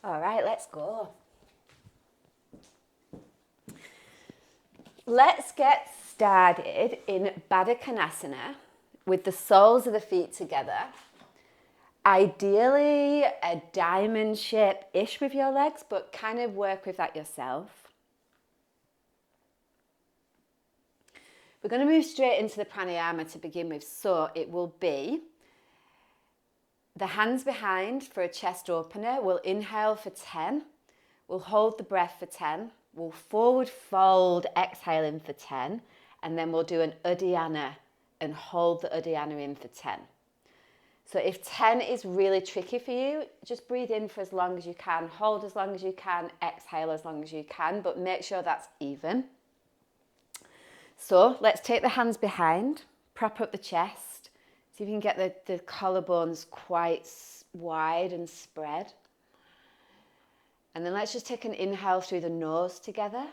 All right, let's go. Let's get started in Bakasana with the soles of the feet together. Ideally, a diamond shape-ish with your legs, but kind of work with that yourself. We're going to move straight into the pranayama to begin with. So it will be the hands behind for a chest opener. We'll inhale for 10. We'll hold the breath for 10. We'll forward fold, exhaling for 10. And then we'll do an Uddiyana and hold the Uddiyana in for 10. So if 10 is really tricky for you, just breathe in for as long as you can, hold as long as you can, exhale as long as you can, but make sure that's even. So let's take the hands behind, prop up the chest. See if you can get the collarbones quite wide and spread. And then let's just take an inhale through the nose together.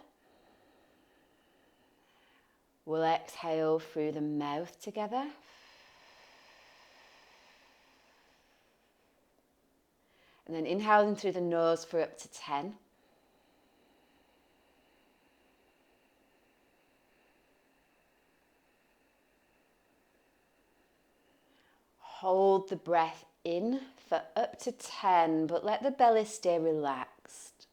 We'll exhale through the mouth together. And then inhaling through the nose for up to 10. Hold the breath in for up to 10, but let the belly stay relaxed.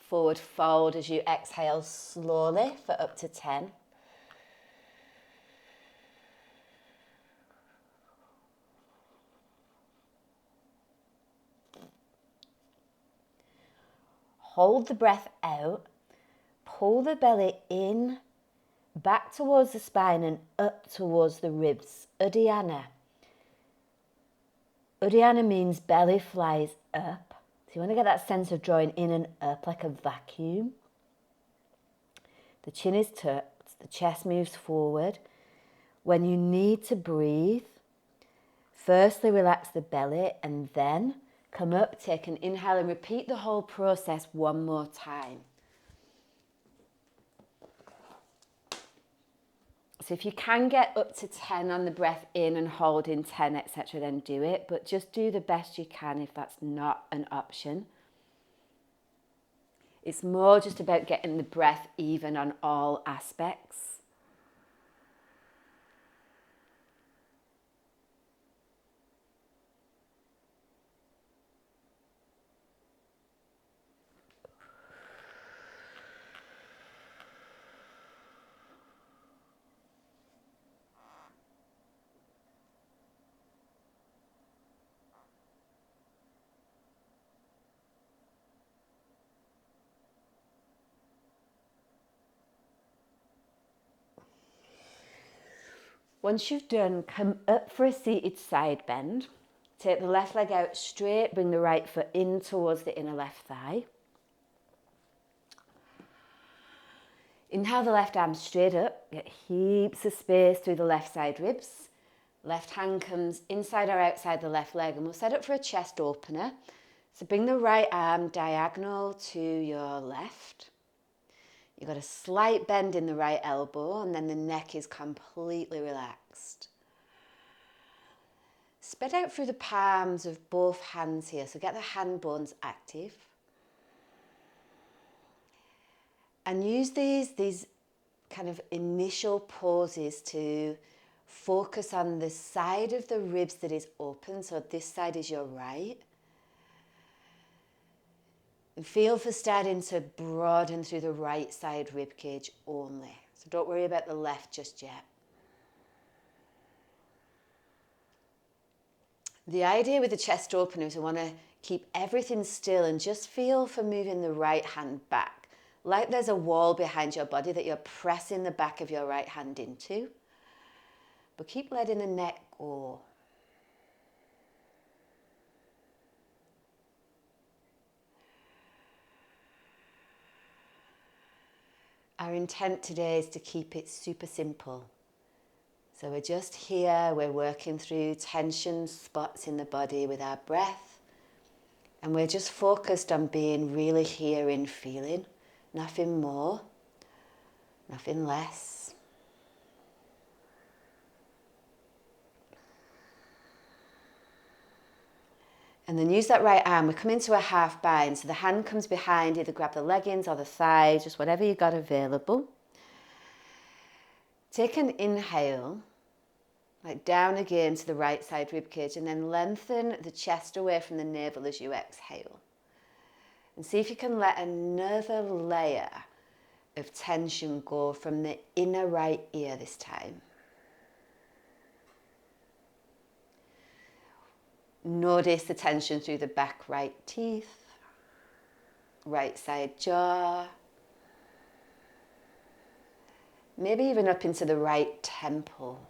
Forward fold as you exhale slowly for up to 10. Hold the breath out, pull the belly in, back towards the spine and up towards the ribs. Uddiyana. Uddiyana means belly flies up. So you want to get that sense of drawing in and up like a vacuum. The chin is tucked, the chest moves forward. When you need to breathe, firstly relax the belly and then come up, take an inhale and repeat the whole process one more time. So if you can get up to 10 on the breath in and hold in 10, etc., then do it. But just do the best you can if that's not an option. It's more just about getting the breath even on all aspects. Once you've done, come up for a seated side bend. Take the left leg out straight, bring the right foot in towards the inner left thigh. Inhale the left arm straight up, get heaps of space through the left side ribs. Left hand comes inside or outside the left leg and we'll set up for a chest opener. So bring the right arm diagonal to your left. You've got a slight bend in the right elbow and then the neck is completely relaxed. Spread out through the palms of both hands here, so get the hand bones active. And use these kind of initial pauses to focus on the side of the ribs that is open, so this side is your right. And feel for starting to broaden through the right side rib cage only. So don't worry about the left just yet. The idea with the chest opener is we want to keep everything still and just feel for moving the right hand back. Like there's a wall behind your body that you're pressing the back of your right hand into. But keep letting the neck go. Our intent today is to keep it super simple. So we're just here, we're working through tension spots in the body with our breath. And we're just focused on being really here in feeling, nothing more. Nothing less. And then use that right arm. We come into a half bind. So the hand comes behind, either grab the leggings or the thigh, just whatever you got available. Take an inhale, like down again to the right side rib cage, and then lengthen the chest away from the navel as you exhale. And see if you can let another layer of tension go from the inner right ear this time. Notice the tension through the back right teeth, right side jaw, maybe even up into the right temple.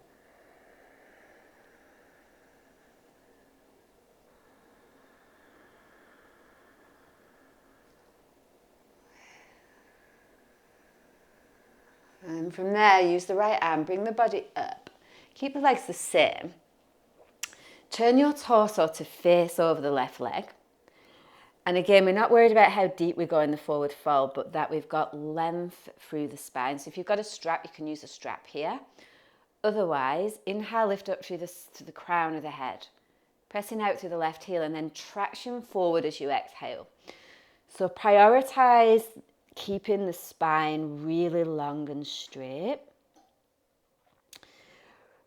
And from there, use the right arm, bring the body up. Keep the legs the same. Turn your torso to face over the left leg. And again, we're not worried about how deep we go in the forward fold, but that we've got length through the spine. So if you've got a strap, you can use a strap here. Otherwise, inhale, lift up through to the crown of the head. Pressing out through the left heel and then traction forward as you exhale. So prioritize keeping the spine really long and straight,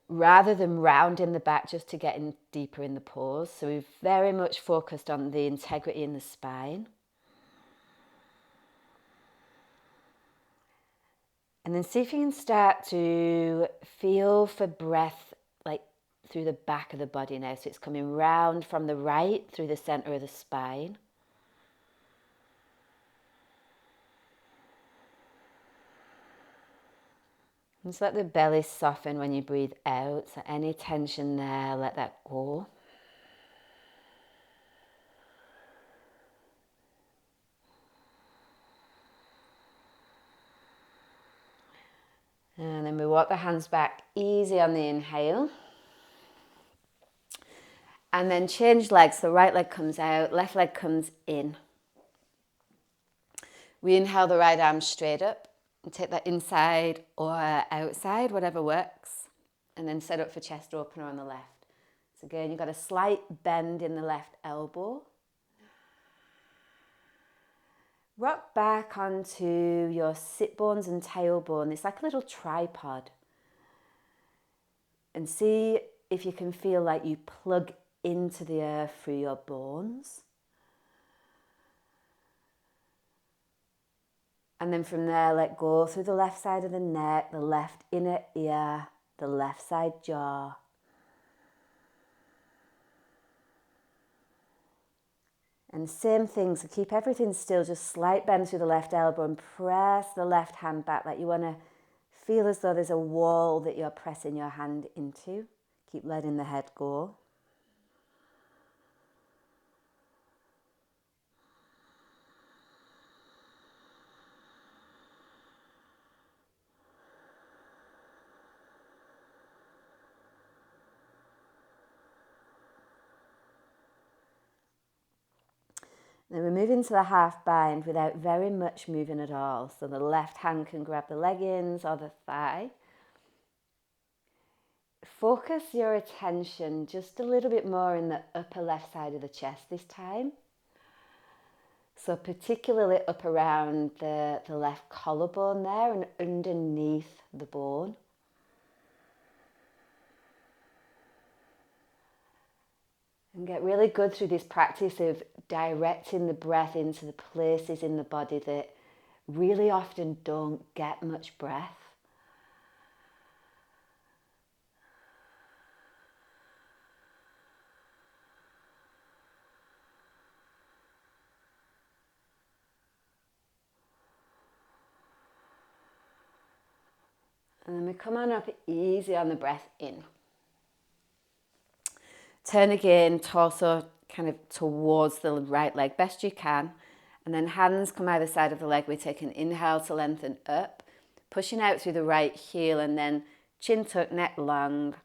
rather than rounding the back just to get in deeper in the pose. So we've very much focused on the integrity in the spine. And then see if you can start to feel for breath like through the back of the body now. So it's coming round from the right through the center of the spine. Just let the belly soften when you breathe out. So any tension there, let that go. And then we walk the hands back easy on the inhale. And then change legs. The right leg comes out, left leg comes in. We inhale the right arm straight up and take that inside or outside, whatever works. And then set up for chest opener on the left. So again, you've got a slight bend in the left elbow. Rock back onto your sit bones and tailbone. It's like a little tripod. And see if you can feel like you plug into the earth through your bones. And then from there, let go through the left side of the neck, the left inner ear, the left side jaw. And same thing, so keep everything still, just slight bend through the left elbow and press the left hand back like you want to feel as though there's a wall that you're pressing your hand into. Keep letting the head go. Then we move into the half bind without very much moving at all. So the left hand can grab the leggings or the thigh. Focus your attention just a little bit more in the upper left side of the chest this time. So particularly up around the left collarbone there and underneath the bone. And get really good through this practice of directing the breath into the places in the body that really often don't get much breath. And then we come on up easy on the breath in. Turn again, torso kind of towards the right leg, best you can. And then hands come either side of the leg. We take an inhale to lengthen up, pushing out through the right heel and then chin tuck, neck long.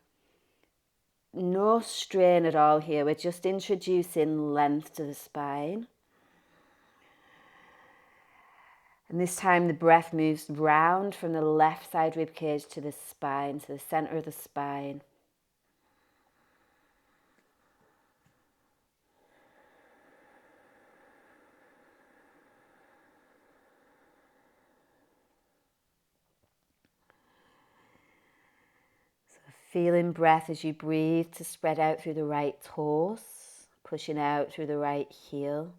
No strain at all here. We're just introducing length to the spine. And this time the breath moves round from the left side rib cage to the spine, to the center of the spine. So feeling breath as you breathe to spread out through the right toes, pushing out through the right heel.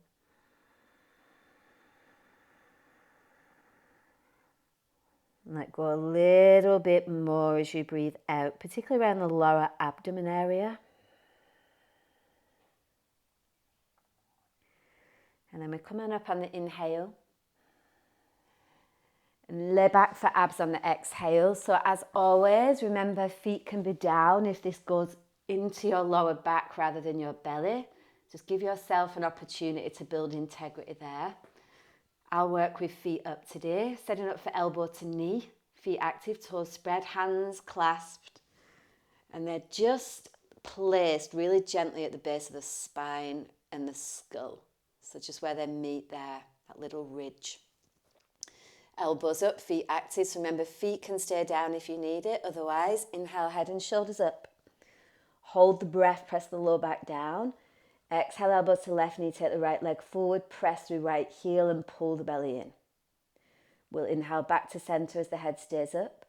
And let go a little bit more as you breathe out, particularly around the lower abdomen area. And then we're coming up on the inhale. And lay back for abs on the exhale. So as always, remember feet can be down if this goes into your lower back rather than your belly. Just give yourself an opportunity to build integrity there. I'll work with feet up today, setting up for elbow to knee, feet active, toes spread, hands clasped, and they're just placed really gently at the base of the spine and the skull. So just where they meet there, that little ridge. Elbows up, feet active. So remember, feet can stay down if you need it. Otherwise, inhale, head and shoulders up. Hold the breath, press the low back down. Exhale, elbows to left knee, take the right leg forward, press through right heel and pull the belly in. We'll inhale back to center as the head stays up.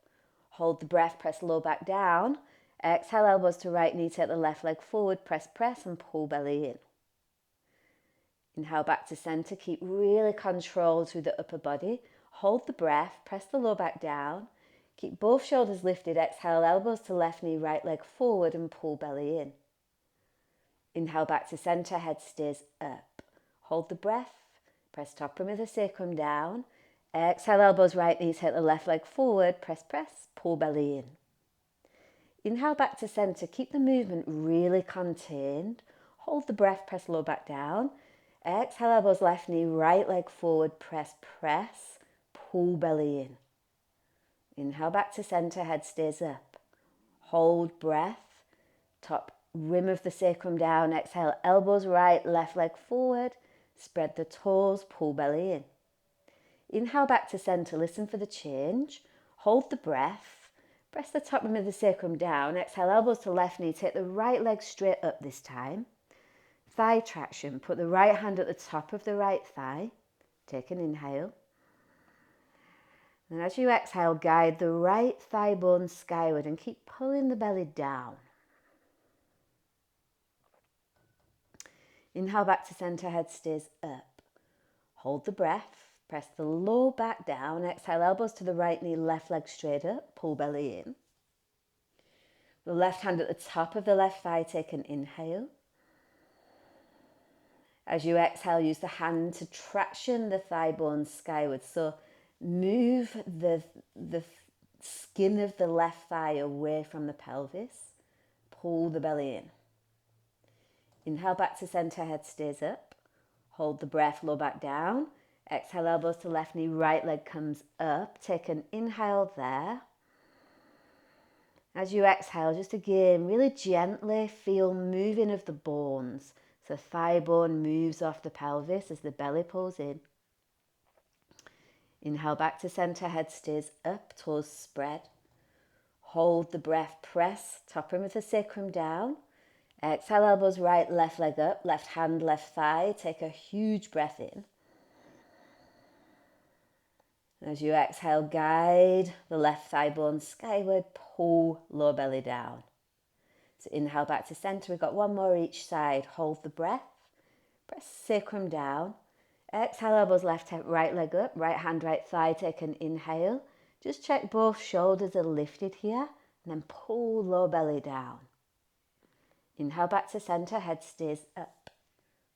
Hold the breath, press low back down. Exhale, elbows to right knee, take the left leg forward, press and pull belly in. Inhale back to center, keep really controlled through the upper body. Hold the breath, press the low back down. Keep both shoulders lifted, exhale, elbows to left knee, right leg forward and pull belly in. Inhale back to center, head stays up. Hold the breath, press top rim of the sacrum down. Exhale, elbows right knee, take the left leg forward, press, pull belly in. Inhale back to center, keep the movement really contained. Hold the breath, press low back down. Exhale, elbows left knee, right leg forward, press, pull belly in. Inhale back to center, head stays up. Hold breath, top rim of the sacrum down. Exhale, elbows right, left leg forward. Spread the toes, pull belly in. Inhale back to center, listen for the change. Hold the breath. Press the top rim of the sacrum down. Exhale, elbows to left knee. Take the right leg straight up this time. Thigh traction. Put the right hand at the top of the right thigh. Take an inhale. And as you exhale, guide the right thigh bone skyward and keep pulling the belly down. Inhale back to center, head stays up. Hold the breath, press the low back down. Exhale, elbows to the right knee, left leg straight up, pull belly in. The left hand at the top of the left thigh, take an inhale. As you exhale, use the hand to traction the thigh bone skyward. So move the skin of the left thigh away from the pelvis. Pull the belly in. Inhale back to center, head stays up. Hold the breath, low back down. Exhale, elbows to left knee, right leg comes up. Take an inhale there. As you exhale, just again, really gently feel moving of the bones. So thigh bone moves off the pelvis as the belly pulls in. Inhale back to center, head stays up, toes spread. Hold the breath, press top rim of the sacrum down. Exhale, elbows right, left leg up, left hand, left thigh. Take a huge breath in. As you exhale, guide the left thigh bone skyward, pull lower belly down. So inhale back to center. We've got one more each side. Hold the breath. Press sacrum down. Exhale, elbows left, right leg up, right hand, right thigh. Take an inhale. Just check both shoulders are lifted here. And then pull lower belly down. Inhale back to center, head stays up.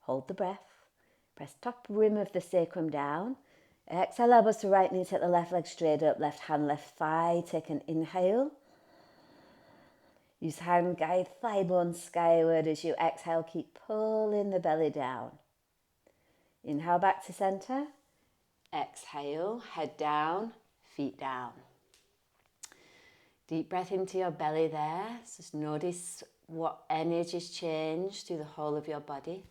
Hold the breath. Press top rim of the sacrum down. Exhale, elbows to right knee, take the left leg straight up, left hand, left thigh. Take an inhale. Use hand guide thigh bone skyward. As you exhale, keep pulling the belly down. Inhale back to center. Exhale, head down, feet down. Deep breath into your belly there. Just notice what energies change through the whole of your body.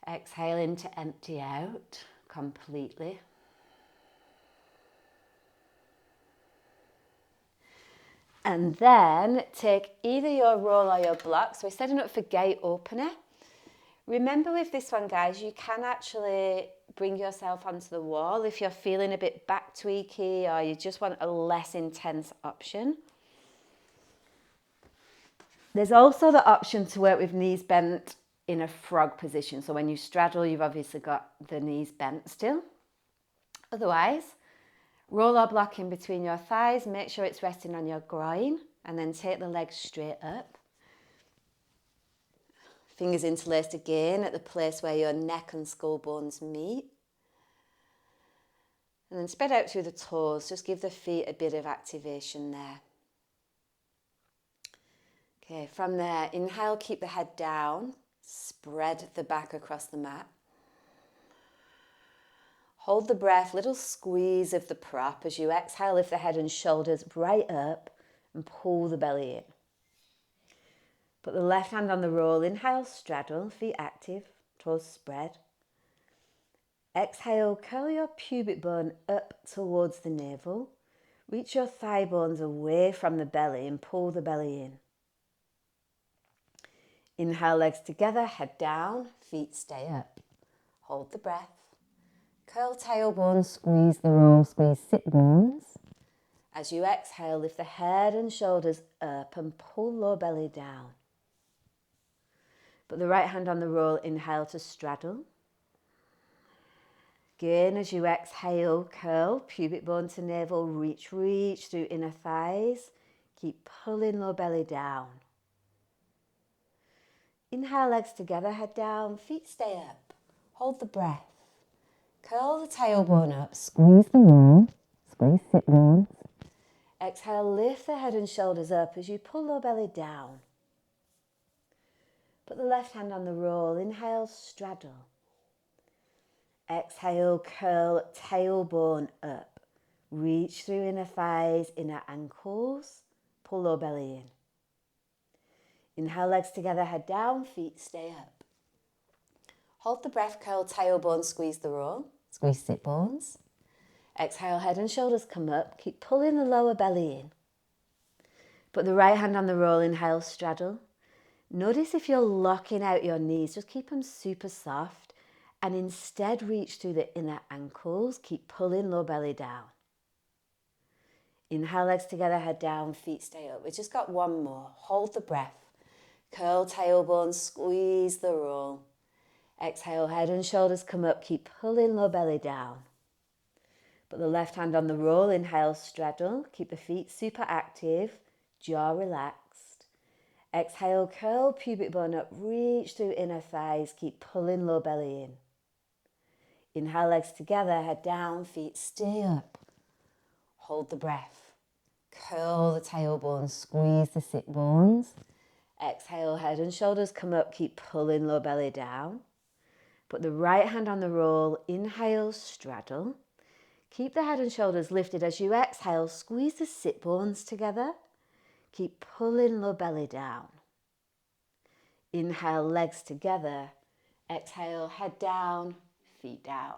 Exhale in to empty out. completely. And then take either your roll or your block. So we're setting up for gate opener. Remember with this one, guys, you can actually bring yourself onto the wall if you're feeling a bit back tweaky or you just want a less intense option. There's also the option to work with knees bent in a frog position. So when you straddle, you've obviously got the knees bent still. Otherwise, roll or block in between your thighs, make sure it's resting on your groin, and then take the legs straight up. Fingers interlaced again at the place where your neck and skull bones meet. And then spread out through the toes, just give the feet a bit of activation there. Okay, from there, inhale, keep the head down, spread the back across the mat. Hold the breath, little squeeze of the prop. As you exhale, lift the head and shoulders right up and pull the belly in. Put the left hand on the roll. Inhale, straddle, feet active, toes spread. Exhale, curl your pubic bone up towards the navel. Reach your thigh bones away from the belly and pull the belly in. Inhale, legs together, head down, feet stay up. Hold the breath. Curl tailbone, squeeze the roll, squeeze sit bones. As you exhale, lift the head and shoulders up and pull low belly down. Put the right hand on the roll, inhale to straddle. Again, as you exhale, curl, pubic bone to navel, reach through inner thighs. Keep pulling low belly down. Inhale, legs together, head down, feet stay up. Hold the breath. Curl the tailbone up, squeeze the roll, squeeze sit bones. Exhale, lift the head and shoulders up as you pull low belly down. Put the left hand on the roll, inhale, straddle. Exhale, curl tailbone up. Reach through inner thighs, inner ankles, pull low belly in. Inhale, legs together, head down, feet stay up. Hold the breath, curl tailbone, squeeze the roll, squeeze sit bones. Exhale, head and shoulders come up, keep pulling the lower belly in. Put the right hand on the roll, inhale, straddle. Notice if you're locking out your knees, just keep them super soft and instead reach through the inner ankles, keep pulling low belly down. Inhale, legs together, head down, feet stay up. We've just got one more. Hold the breath. Curl tailbone, squeeze the roll. Exhale, head and shoulders come up, keep pulling low belly down. Put the left hand on the roll, inhale, straddle. Keep the feet super active, jaw relaxed. Exhale, curl pubic bone up, reach through inner thighs, keep pulling low belly in. Inhale, legs together, head down, feet stay up. Hold the breath. Curl the tailbone, squeeze the sit bones. Exhale, head and shoulders come up, keep pulling low belly down. Put the right hand on the roll, inhale, straddle. Keep the head and shoulders lifted as you exhale, squeeze the sit bones together. Keep pulling low belly down. Inhale, legs together. Exhale, head down, feet down.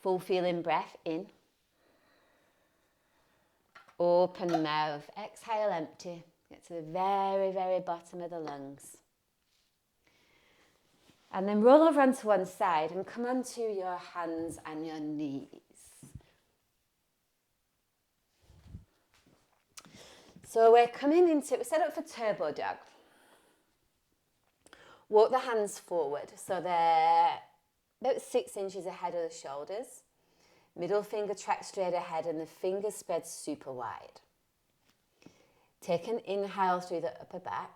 Full feeling breath in. Open the mouth. Exhale, empty. Get to the very, very bottom of the lungs. And then roll over onto one side and come onto your hands and your knees. So we're set up for turbo dog. Walk the hands forward so they're about 6 inches ahead of the shoulders. Middle finger tracks straight ahead and the fingers spread super wide. Take an inhale through the upper back.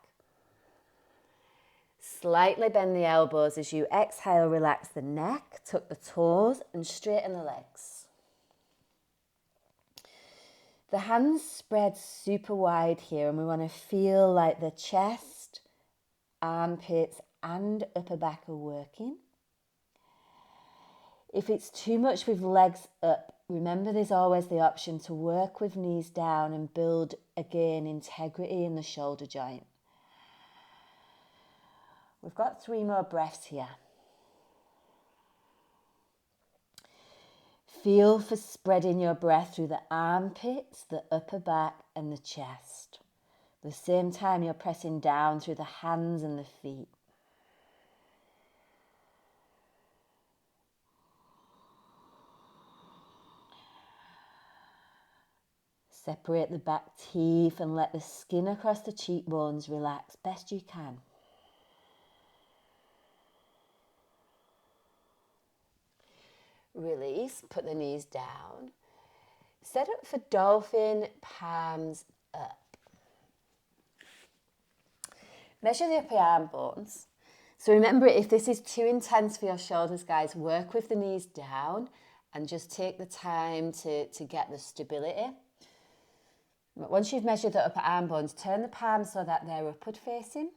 Slightly bend the elbows as you exhale, relax the neck, tuck the toes and straighten the legs. The hands spread super wide here and we want to feel like the chest, armpits and upper back are working. If it's too much with legs up, remember there's always the option to work with knees down and build again integrity in the shoulder joint. We've got 3 more breaths here. Feel for spreading your breath through the armpits, the upper back and the chest. At the same time, you're pressing down through the hands and the feet. Separate the back teeth and let the skin across the cheekbones relax best you can. Release, put the knees down. Set up for dolphin, palms up. Measure the upper arm bones. So remember, if this is too intense for your shoulders, guys, work with the knees down and just take the time to get the stability. Once you've measured the upper arm bones, turn the palms so that they're upward facing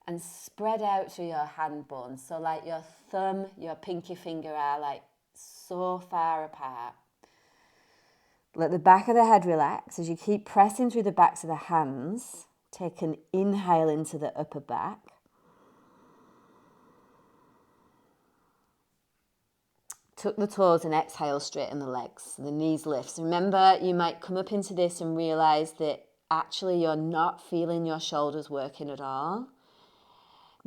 and spread out through your hand bones. So like your thumb, your pinky finger are like so far apart. Let the back of the head relax as you keep pressing through the backs of the hands. Take an inhale into the upper back. Tuck the toes and exhale, straighten the legs. The knees lift. So remember, you might come up into this and realize that actually you're not feeling your shoulders working at all.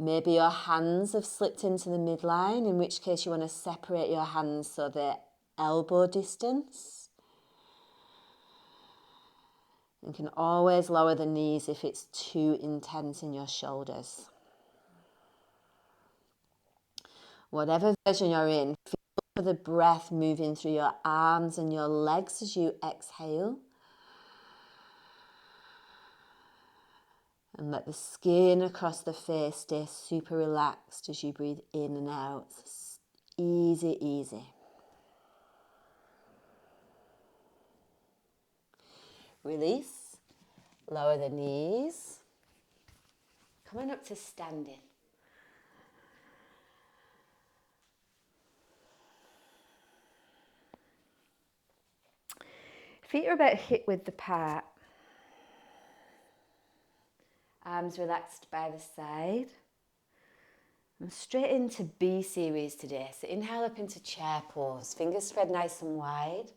Maybe your hands have slipped into the midline, in which case you want to separate your hands so they're elbow distance. You can always lower the knees if it's too intense in your shoulders. Whatever version you're in, feel for the breath moving through your arms and your legs as you exhale. And let the skin across the face stay super relaxed as you breathe in and out. Easy, easy. Release. Lower the knees. Coming up to standing. Feet are about hip width apart. Arms relaxed by the side. I'm straight into B series today. So inhale up into chair pose. Fingers spread nice and wide.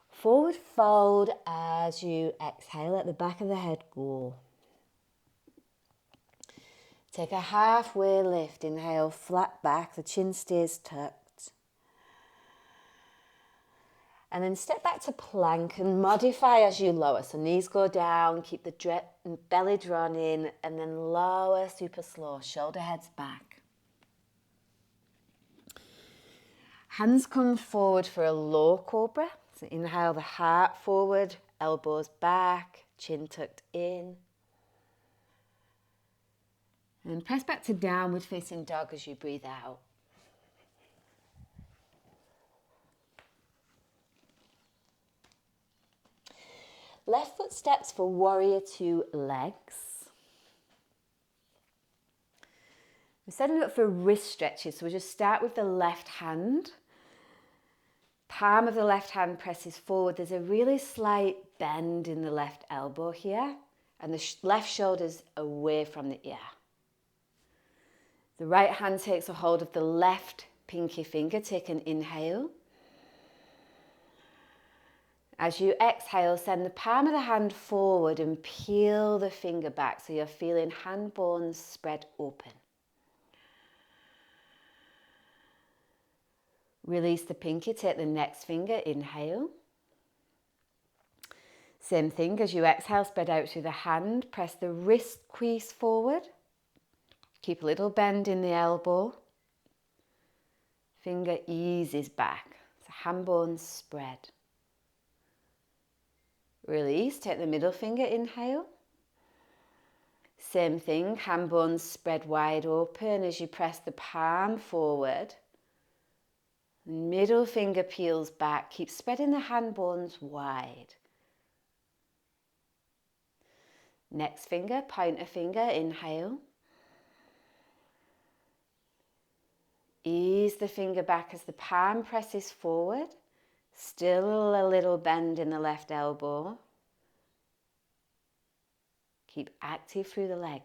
Forward fold as you exhale. Let the back of the head go. Take a halfway lift. Inhale, flat back. The chin stays tucked. And then step back to plank and modify as you lower. So knees go down, keep the belly drawn in, and then lower super slow, shoulder heads back. Hands come forward for a low cobra. So inhale the heart forward, elbows back, chin tucked in. And press back to downward facing dog as you breathe out. Left foot steps for warrior two legs. We're setting up for wrist stretches, so we'll just start with the left hand. Palm of the left hand presses forward. There's a really slight bend in the left elbow here, and the left shoulder's away from the ear. The right hand takes a hold of the left pinky finger. Take an inhale. As you exhale, send the palm of the hand forward and peel the finger back so you're feeling hand bones spread open. Release the pinky, take the next finger, inhale. Same thing, as you exhale, spread out through the hand, press the wrist crease forward. Keep a little bend in the elbow. Finger eases back, so hand bones spread. Release, take the middle finger, inhale. Same thing, hand bones spread wide open as you press the palm forward. Middle finger peels back, keep spreading the hand bones wide. Next finger, pointer finger, inhale. Ease the finger back as the palm presses forward. Still a little bend in the left elbow. Keep active through the legs.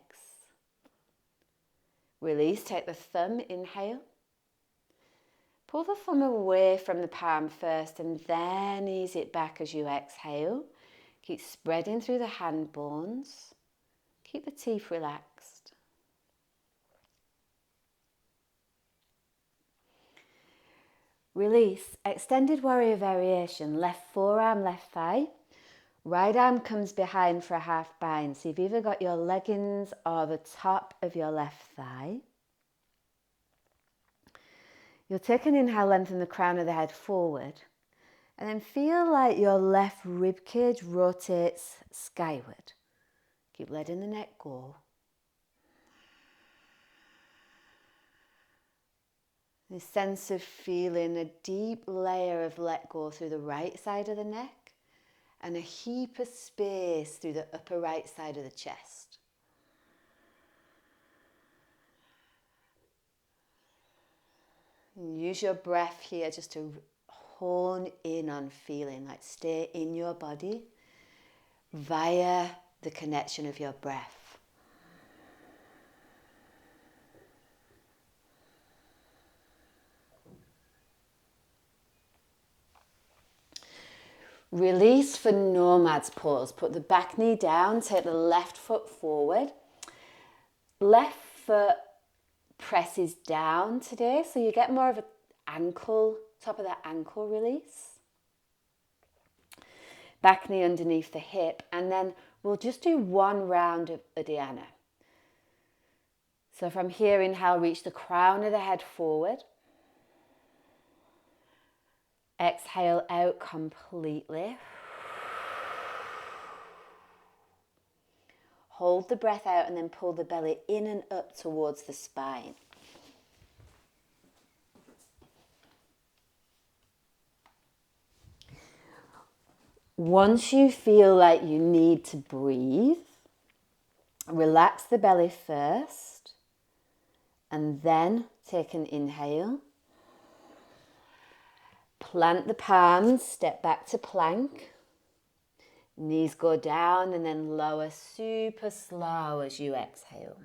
Release, take the thumb, inhale. Pull the thumb away from the palm first and then ease it back as you exhale. Keep spreading through the hand bones. Keep the teeth relaxed. Release. Extended warrior variation. Left forearm, left thigh. Right arm comes behind for a half bind. So you've either got your leggings or the top of your left thigh. You'll take an inhale, lengthen the crown of the head forward. And then feel like your left rib cage rotates skyward. Keep letting the neck go. This sense of feeling a deep layer of let go through the right side of the neck and a heap of space through the upper right side of the chest. And use your breath here just to hone in on feeling, like stay in your body via the connection of your breath. Release for nomad's pose. Put the back knee down, take the left foot forward. Left foot presses down today, so you get more of an ankle, top of that ankle release. Back knee underneath the hip, and then we'll just do one round of Uddiyana. So from here, inhale, reach the crown of the head forward. Exhale out completely. Hold the breath out and then pull the belly in and up towards the spine. Once you feel like you need to breathe, relax the belly first and then take an inhale. Plant the palms, step back to plank. Knees go down and then lower super slow as you exhale.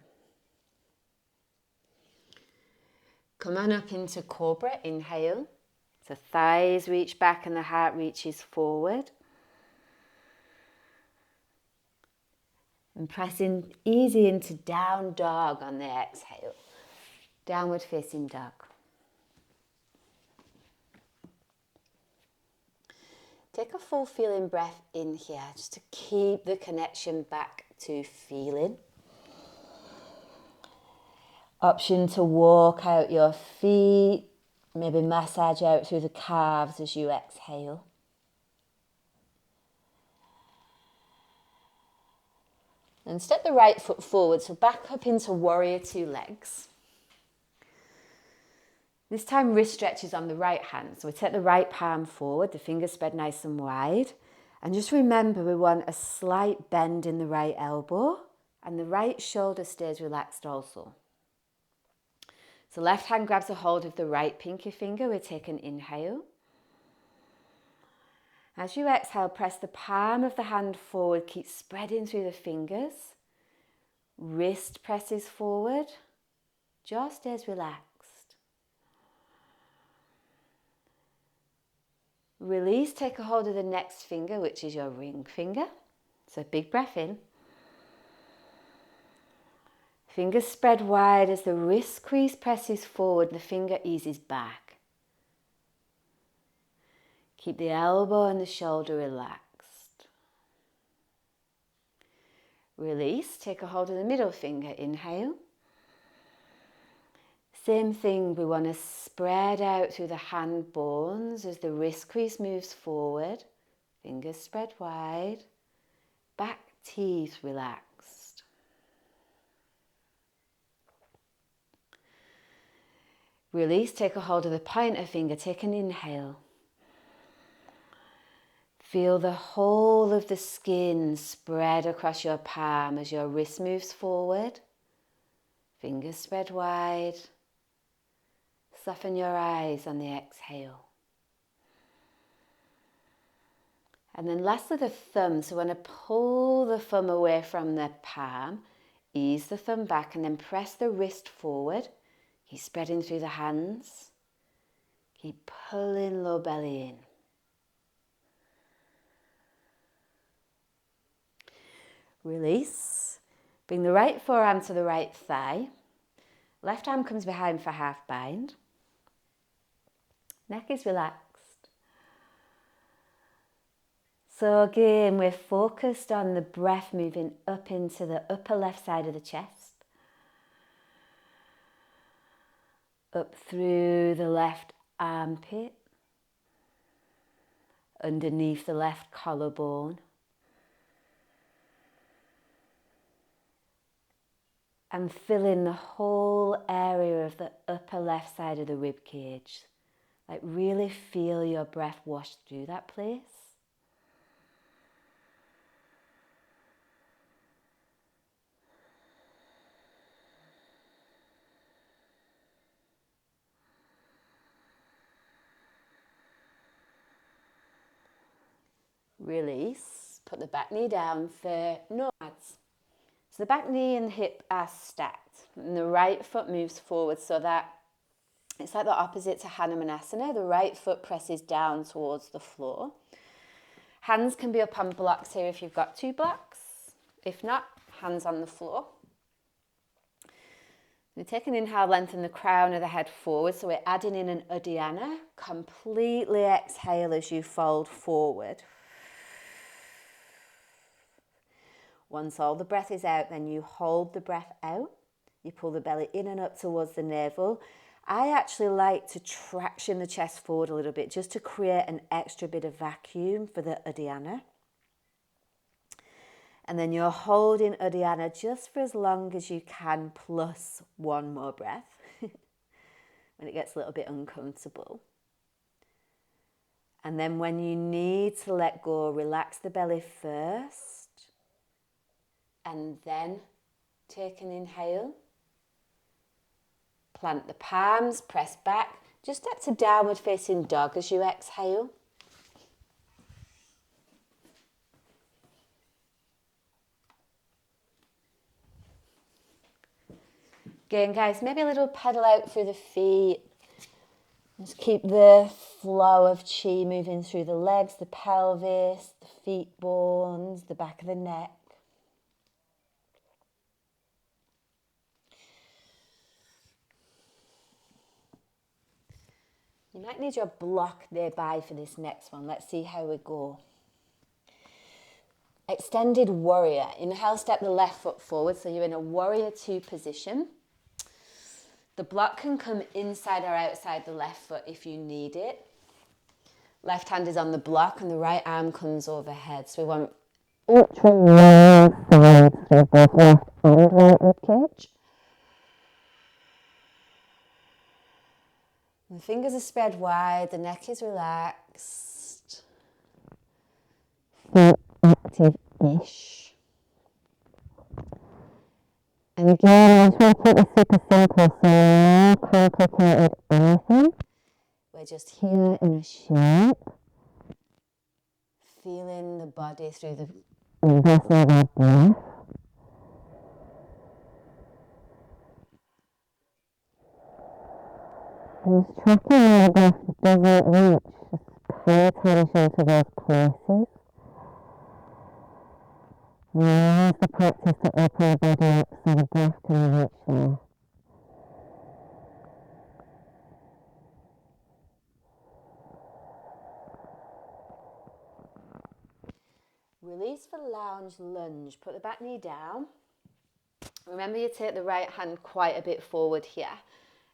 Come on up into cobra, inhale. So thighs reach back and the heart reaches forward. And pressing easy into down dog on the exhale. Downward facing dog. Take a full feeling breath in here, just to keep the connection back to feeling. Option to walk out your feet, maybe massage out through the calves as you exhale. And step the right foot forward, so back up into warrior two legs. This time wrist stretches on the right hand. So we take the right palm forward, the fingers spread nice and wide. And just remember we want a slight bend in the right elbow and the right shoulder stays relaxed also. So left hand grabs a hold of the right pinky finger. We take an inhale. As you exhale, press the palm of the hand forward. Keep spreading through the fingers. Wrist presses forward. Jaw stays relaxed. Release, take a hold of the next finger, which is your ring finger. So big breath in. Fingers spread wide as the wrist crease presses forward, the finger eases back. Keep the elbow and the shoulder relaxed. Release, take a hold of the middle finger, inhale. Same thing, we want to spread out through the hand bones as the wrist crease moves forward. Fingers spread wide. Back teeth relaxed. Release, take a hold of the pointer finger, take an inhale. Feel the whole of the skin spread across your palm as your wrist moves forward. Fingers spread wide. Soften your eyes on the exhale. And then lastly the thumb. So when I pull the thumb away from the palm, ease the thumb back and then press the wrist forward. Keep spreading through the hands. Keep pulling low belly in. Release. Bring the right forearm to the right thigh. Left arm comes behind for half bind. Neck is relaxed. So again, we're focused on the breath moving up into the upper left side of the chest. Up through the left armpit. Underneath the left collarbone. And filling the whole area of the upper left side of the rib cage. Like really feel your breath wash through that place. Release. Put the back knee down for nomads. So the back knee and hip are stacked. And the right foot moves forward so that it's like the opposite to Hanumanasana. The right foot presses down towards the floor. Hands can be up on blocks here if you've got 2 blocks. If not, hands on the floor. We take an inhale, lengthen the crown of the head forward. So we're adding in an Uddiyana. Completely exhale as you fold forward. Once all the breath is out, then you hold the breath out. You pull the belly in and up towards the navel. I actually like to traction the chest forward a little bit just to create an extra bit of vacuum for the Uddiyana. And then you're holding Uddiyana just for as long as you can, plus 1 more breath when it gets a little bit uncomfortable. And then when you need to let go, relax the belly first. And then take an inhale. Plant the palms, press back. Just step to downward facing dog as you exhale. Again, guys, maybe a little pedal out through the feet. Just keep the flow of chi moving through the legs, the pelvis, the feet bones, the back of the neck. You might need your block nearby for this next one. Let's see how we go. Extended warrior. Inhale, step the left foot forward. So you're in a warrior 2 position. The block can come inside or outside the left foot if you need it. Left hand is on the block and the right arm comes overhead. So we want ultra long sides for both left and right rib cage. The fingers are spread wide, the neck is relaxed. Feet active-ish. And again, I just want to keep this super simple, so no complicated anything. We're just here in a shape, feeling the body through the vessel of our breath. And just tracking where the breath doesn't reach, just pay attention to those places. Use the practice to open the body up so the breath can reach there. Release for lounge lunge. Put the back knee down. Remember, you take the right hand quite a bit forward here,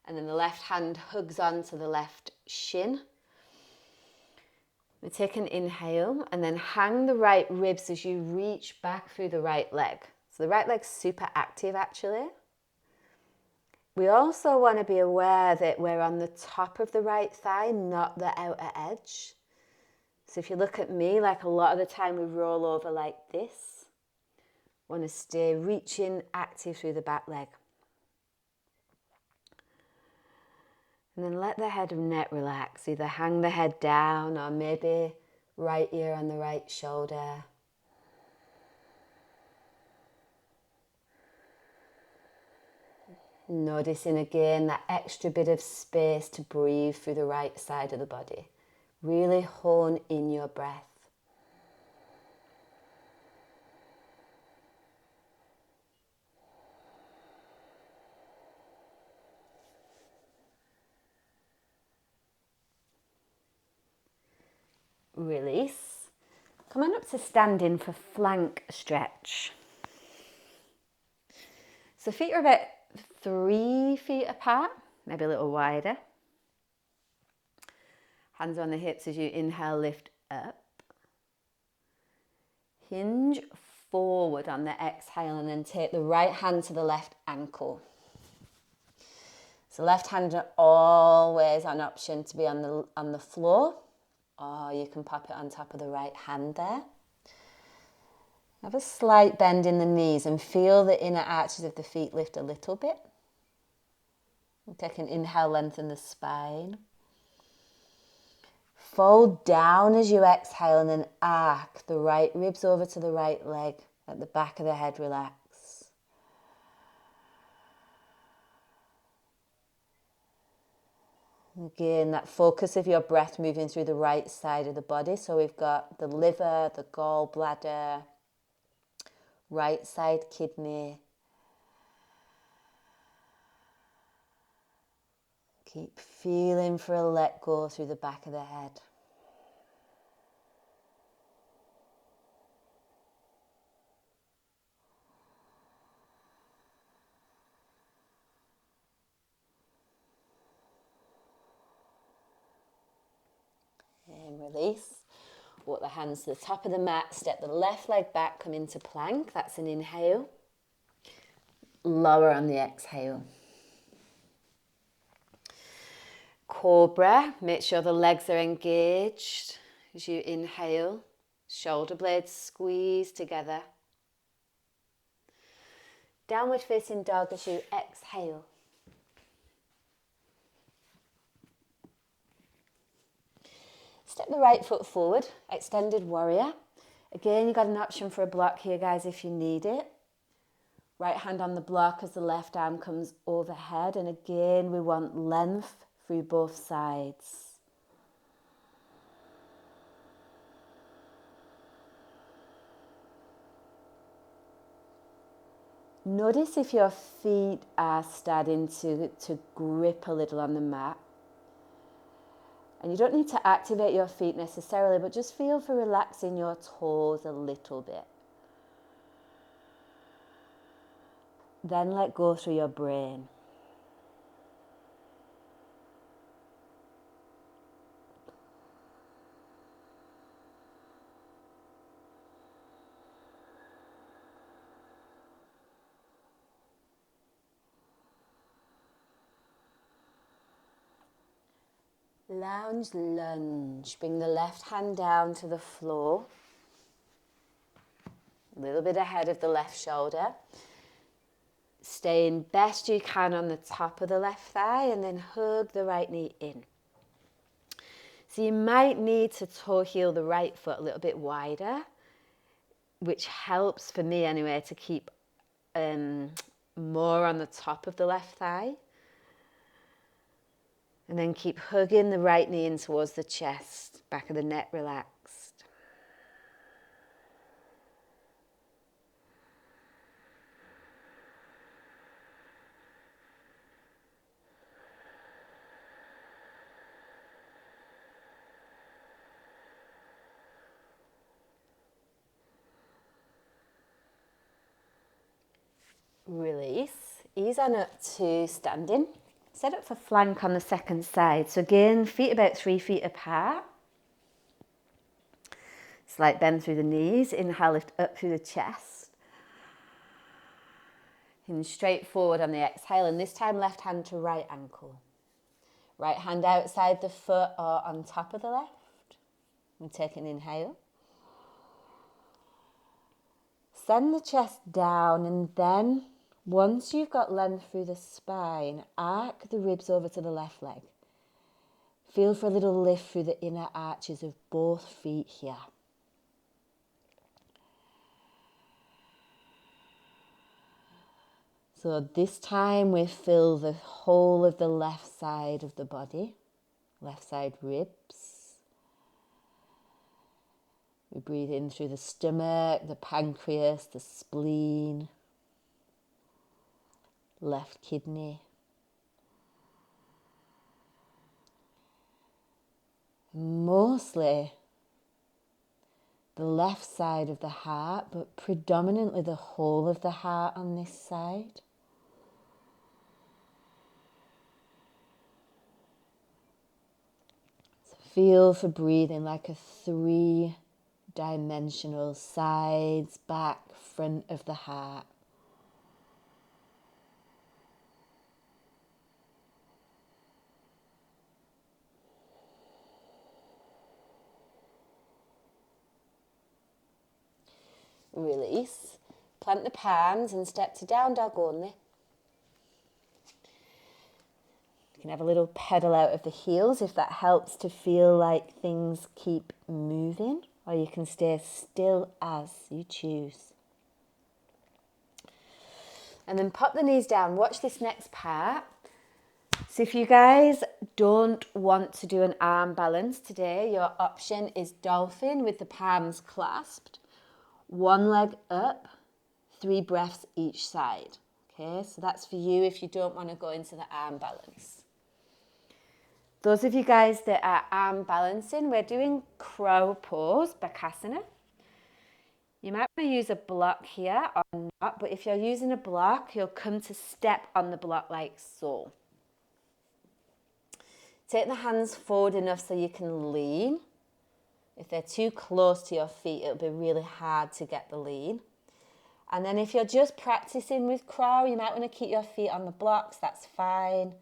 and then the left hand hugs onto the left shin. We take an inhale and then hang the right ribs as you reach back through the right leg. So the right leg's super active actually. We also want to be aware that we're on the top of the right thigh, not the outer edge. So if you look at me, like a lot of the time we roll over like this. Want to stay reaching active through the back leg. And then let the head and neck relax. Either hang the head down or maybe right ear on the right shoulder. Noticing again that extra bit of space to breathe through the right side of the body. Really hone in your breath. Release. Come on up to standing for flank stretch. So feet are about 3 feet apart, maybe a little wider. Hands on the hips as you inhale, lift up. Hinge forward on the exhale and then take the right hand to the left ankle. So left hand are always an option to be on the floor, or you can pop it on top of the right hand there. Have a slight bend in the knees and feel the inner arches of the feet lift a little bit. Take an inhale, lengthen the spine. Fold down as you exhale and then arc the right ribs over to the right leg. Let the back of the head relax. Again, that focus of your breath moving through the right side of the body. So we've got the liver, the gallbladder, right side kidney. Keep feeling for a let go through the back of the head. And release. Walk the hands to the top of the mat. Step the left leg back. Come into plank. That's an inhale. Lower on the exhale. Cobra. Make sure the legs are engaged as you inhale. Shoulder blades squeeze together. Downward facing dog as you exhale. Step the right foot forward, extended warrior. Again, you've got an option for a block here, guys, if you need it. Right hand on the block as the left arm comes overhead. And again, we want length through both sides. Notice if your feet are starting to grip a little on the mat. And you don't need to activate your feet necessarily, but just feel for relaxing your toes a little bit. Then let go through your brain. Lounge lunge. Bring the left hand down to the floor. A little bit ahead of the left shoulder. Staying best you can on the top of the left thigh and then hug the right knee in. So you might need to toe heel the right foot a little bit wider, which helps for me anyway to keep more on the top of the left thigh. And then keep hugging the right knee in towards the chest, back of the neck relaxed. Release. Ease on up to standing. Set up for flank on the second side. So again, feet about 3 feet apart. Slight bend through the knees. Inhale, lift up through the chest. Hinge straight forward on the exhale. And this time, left hand to right ankle. Right hand outside the foot or on top of the left. And take an inhale. Send the chest down and then once you've got length through the spine, arc the ribs over to the left leg. Feel for a little lift through the inner arches of both feet here. So this time we fill the whole of the left side of the body, left side ribs. We breathe in through the stomach, the pancreas, the spleen, left kidney. Mostly the left side of the heart, but predominantly the whole of the heart on this side. So feel for breathing like a three-dimensional sides, back, front of the heart. Release. Plant the palms and step to down dog only. You can have a little pedal out of the heels if that helps to feel like things keep moving, or you can stay still as you choose. And then pop the knees down. Watch this next part. So if you guys don't want to do an arm balance today, your option is dolphin with the palms clasped. One leg up, 3 breaths each side. Okay, so that's for you if you don't want to go into the arm balance. Those of you guys that are arm balancing, we're doing crow pose, Bakasana. You might want to use a block here or not, but if you're using a block, you'll come to step on the block like so. Take the hands forward enough so you can lean. If they're too close to your feet, it'll be really hard to get the lean. And then if you're just practicing with crow, you might want to keep your feet on the blocks, that's fine.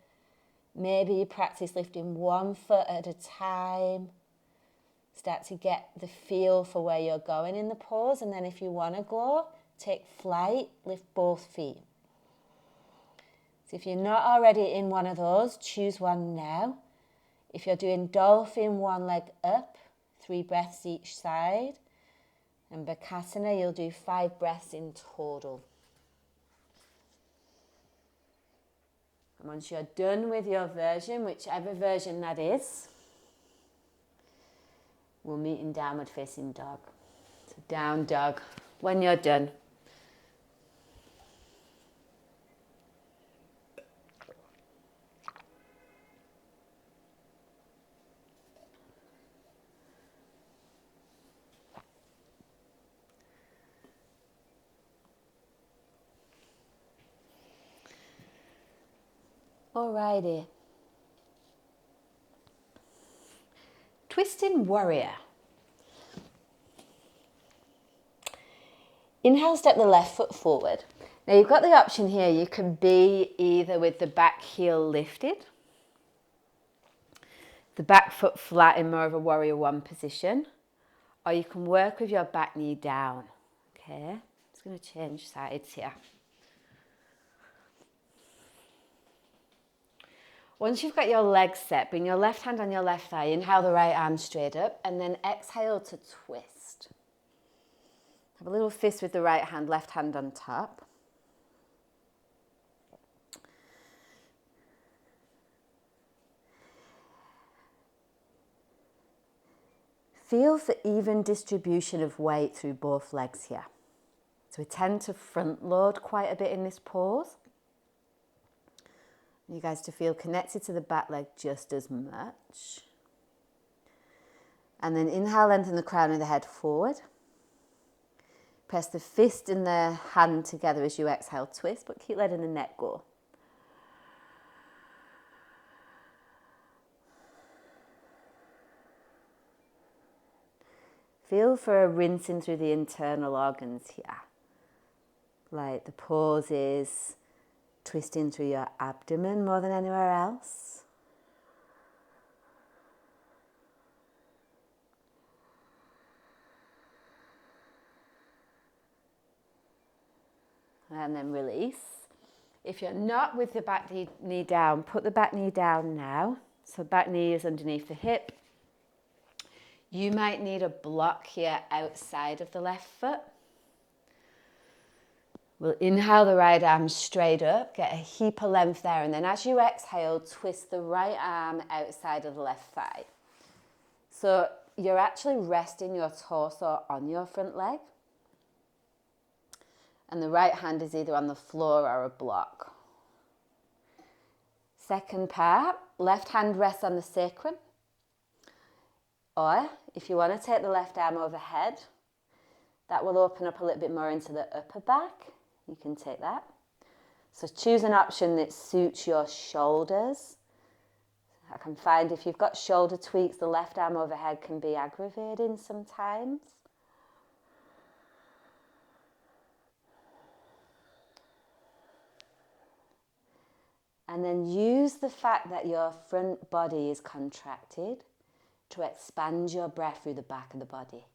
Maybe you practice lifting 1 foot at a time. Start to get the feel for where you're going in the pose. And then if you want to go, take flight, lift both feet. So if you're not already in one of those, choose one now. If you're doing dolphin, 1 leg up, 3 breaths each side. And Bakasana, you'll do 5 breaths in total. And once you're done with your version, whichever version that is, we'll meet in downward facing dog. So down dog, when you're done. Alrighty. Twisting warrior. Inhale, step the left foot forward. Now you've got the option here, you can be either with the back heel lifted, the back foot flat in more of a warrior 1 position, or you can work with your back knee down. Okay, I'm just going to change sides here. Once you've got your legs set, bring your left hand on your left thigh, inhale the right arm straight up, and then exhale to twist. Have a little fist with the right hand, left hand on top. Feel for even distribution of weight through both legs here. So we tend to front load quite a bit in this pose. You guys to feel connected to the back leg just as much. And then inhale, lengthen the crown of the head forward. Press the fist and the hand together as you exhale, twist, but keep letting the neck go. Feel for a rinsing through the internal organs here. Like the pose is twisting through your abdomen more than anywhere else. And then release. If you're not with the back knee down, put the back knee down now. So back knee is underneath the hip. You might need a block here outside of the left foot. We'll inhale the right arm straight up, get a heap of length there, and then as you exhale, twist the right arm outside of the left thigh. So you're actually resting your torso on your front leg, and the right hand is either on the floor or a block. Second part, left hand rests on the sacrum, or if you want to take the left arm overhead, that will open up a little bit more into the upper back. You can take that. So choose an option that suits your shoulders. I can find if you've got shoulder tweaks, the left arm overhead can be aggravating sometimes. And then use the fact that your front body is contracted to expand your breath through the back of the body.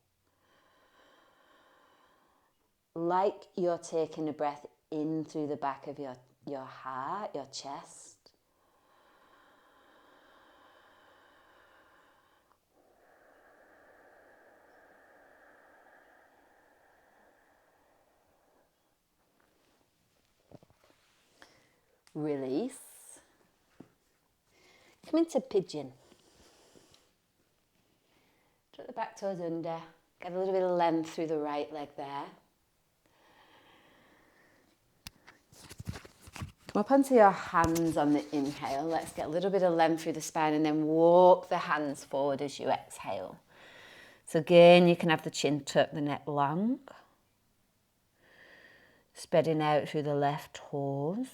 Like you're taking a breath in through the back of your heart, your chest. Release. Come into pigeon. Drop the back toes under. Get a little bit of length through the right leg there. Come up onto your hands on the inhale. Let's get a little bit of length through the spine and then walk the hands forward as you exhale. So again, you can have the chin tucked, the neck long. Spreading out through the left toes.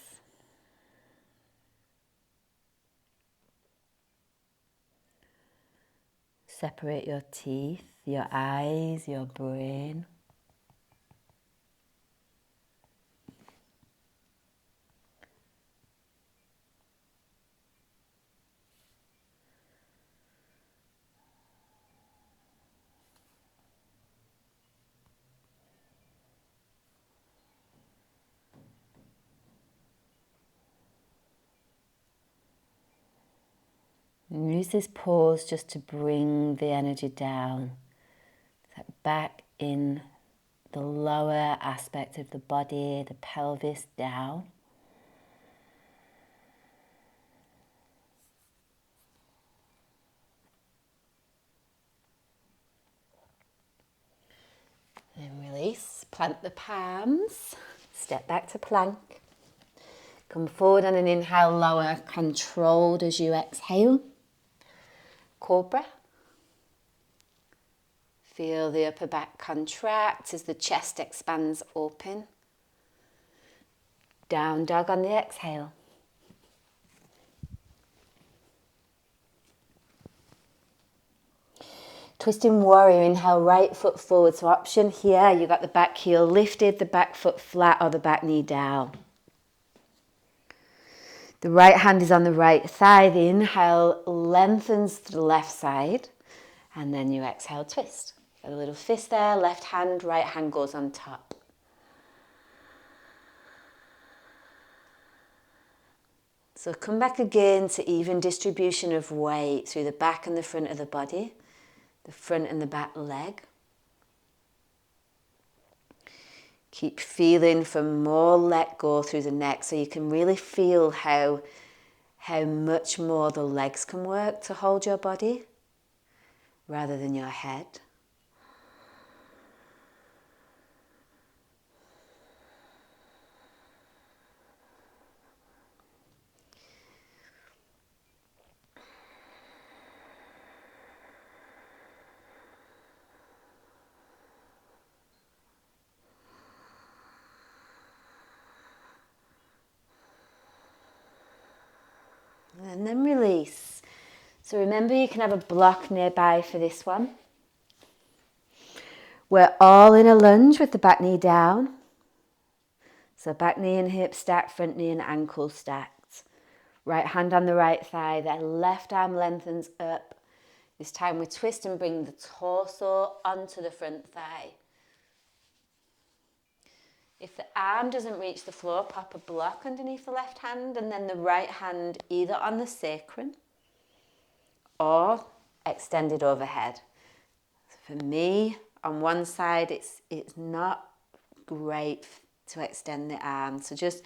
Separate your teeth, your eyes, your brain. And use this pause just to bring the energy down, back in the lower aspect of the body, the pelvis down. And release, plant the palms, step back to plank. Come forward on an inhale, lower, controlled as you exhale. Cobra. Feel the upper back contract as the chest expands open. Down dog on the exhale. Twisting warrior, inhale, right foot forward. So option here, you got the back heel lifted, the back foot flat or the back knee down. The right hand is on the right thigh. The inhale lengthens to the left side. And then you exhale, twist. Got a little fist there, left hand, right hand goes on top. So come back again to even distribution of weight through the back and the front of the body, the front and the back leg. Keep feeling for more let go through the neck so you can really feel how much more the legs can work to hold your body rather than your head. And then release. So remember, you can have a block nearby for this one. We're all in a lunge with the back knee down. So back knee and hip stacked, front knee and ankle stacked. Right hand on the right thigh, then left arm lengthens up. This time we twist and bring the torso onto the front thigh. If the arm doesn't reach the floor, pop a block underneath the left hand and then the right hand either on the sacrum or extended overhead. So for me, on one side, it's not great to extend the arms. So just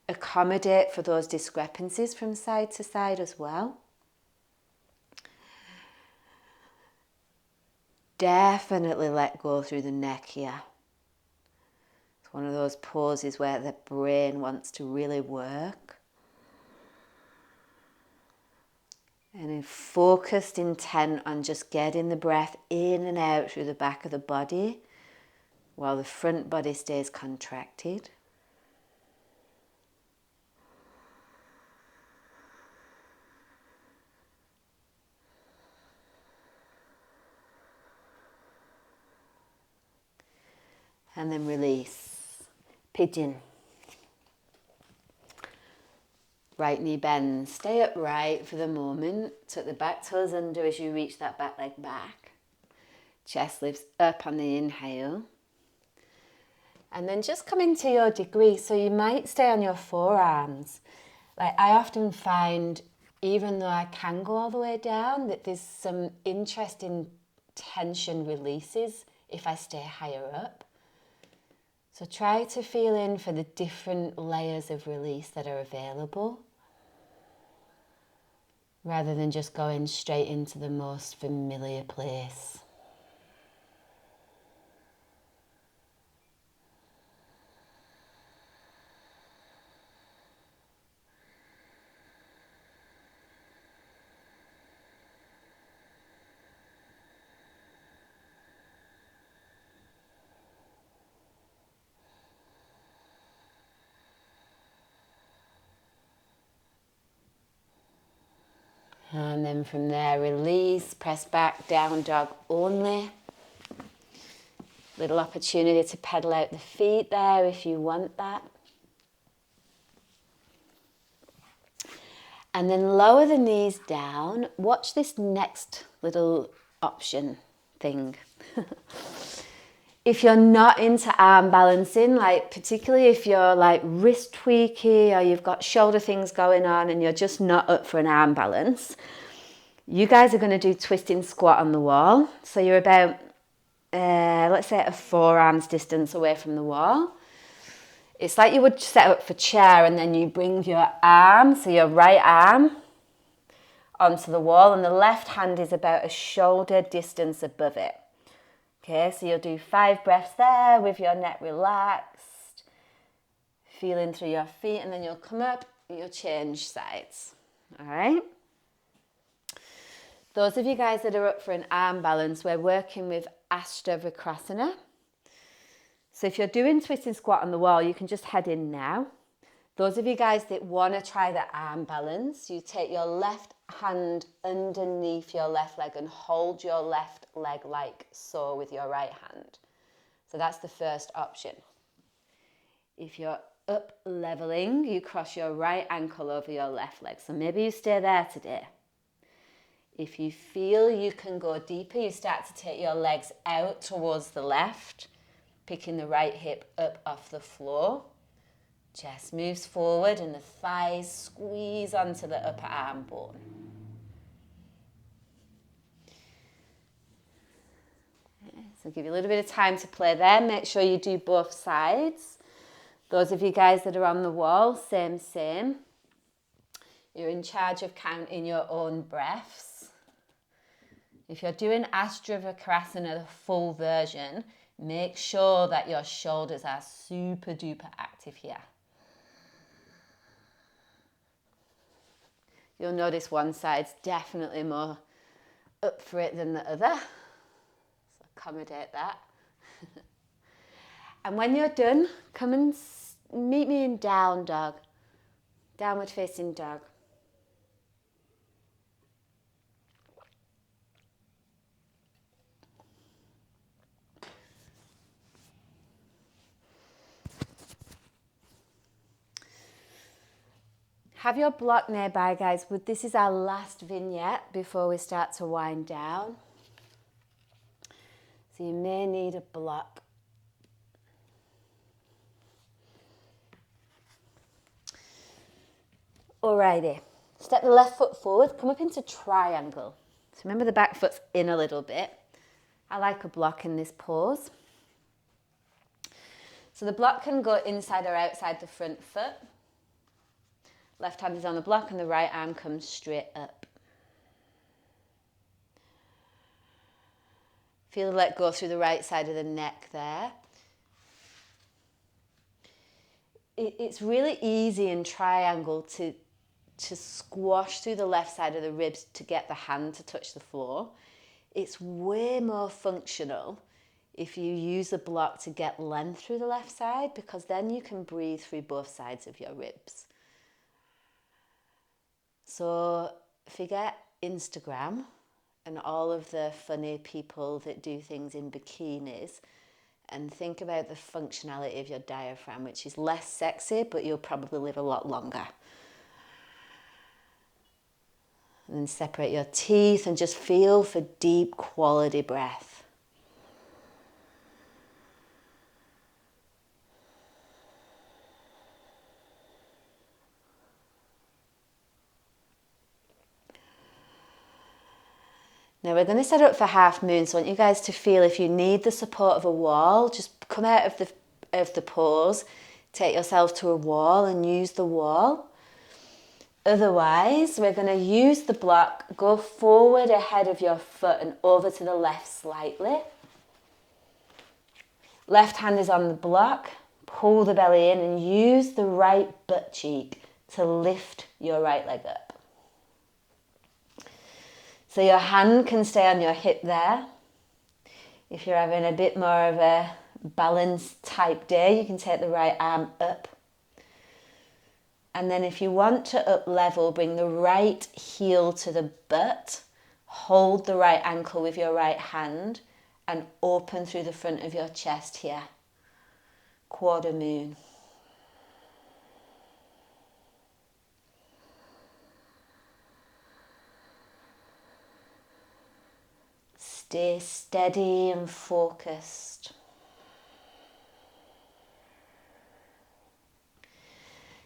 accommodate for those discrepancies from side to side as well. Definitely let go through the neck here. It's one of those poses where the brain wants to really work. And a focused intent on just getting the breath in and out through the back of the body while the front body stays contracted. And then release. Pigeon. Right knee bends. Stay upright for the moment. Tuck the back toes under as you reach that back leg back. Chest lifts up on the inhale. And then just come into your degree. So you might stay on your forearms. Like I often find, even though I can go all the way down, that there's some interesting tension releases if I stay higher up. So try to feel in for the different layers of release that are available, rather than just going straight into the most familiar place. And then from there, release, press back, down dog only. Little opportunity to pedal out the feet there if you want that. And then lower the knees down. Watch this next little option thing. If you're not into arm balancing, like particularly if you're like wrist tweaky or you've got shoulder things going on and you're just not up for an arm balance, you guys are going to do twisting squat on the wall. So you're about, let's say, a forearms distance away from the wall. It's like you would set up for chair and then you bring your arm, so your right arm, onto the wall, and the left hand is about a shoulder distance above it. Okay, so you'll do 5 breaths there with your neck relaxed, feeling through your feet, and then you'll come up and you'll change sides. All right? Those of you guys that are up for an arm balance, we're working with Bakasana. So if you're doing twisting squat on the wall, you can just head in now. Those of you guys that want to try the arm balance, you take your left hand underneath your left leg and hold your left leg like so with your right hand. So that's the first option. If you're up leveling, you cross your right ankle over your left leg. So maybe you stay there today. If you feel you can go deeper, you start to take your legs out towards the left, picking the right hip up off the floor. Chest moves forward and the thighs squeeze onto the upper arm bone. So give you a little bit of time to play there. Make sure you do both sides. Those of you guys that are on the wall, same. You're in charge of counting your own breaths. If you're doing Bakasana, the full version, make sure that your shoulders are super duper active here. You'll notice one side's definitely more up for it than the other. So accommodate that. And when you're done, come and meet me in down dog. Downward facing dog. Have your block nearby, guys. This is our last vignette before we start to wind down. So you may need a block. Alrighty. Step the left foot forward, come up into triangle. So remember the back foot's in a little bit. I like a block in this pose. So the block can go inside or outside the front foot. Left hand is on the block and the right arm comes straight up. Feel the leg go through the right side of the neck there. It's really easy in triangle to squash through the left side of the ribs to get the hand to touch the floor. It's way more functional if you use the block to get length through the left side, because then you can breathe through both sides of your ribs. So forget Instagram and all of the funny people that do things in bikinis, and think about the functionality of your diaphragm, which is less sexy, but you'll probably live a lot longer. And then separate your teeth and just feel for deep quality breath. Now we're going to set up for half moon, so I want you guys to feel if you need the support of a wall, just come out of the pose, take yourself to a wall and use the wall. Otherwise, we're going to use the block, go forward ahead of your foot and over to the left slightly. Left hand is on the block, pull the belly in and use the right butt cheek to lift your right leg up. So your hand can stay on your hip there. If you're having a bit more of a balanced type day, you can take the right arm up. And then if you want to up level, bring the right heel to the butt, hold the right ankle with your right hand and open through the front of your chest here. Quarter moon. Stay steady and focused.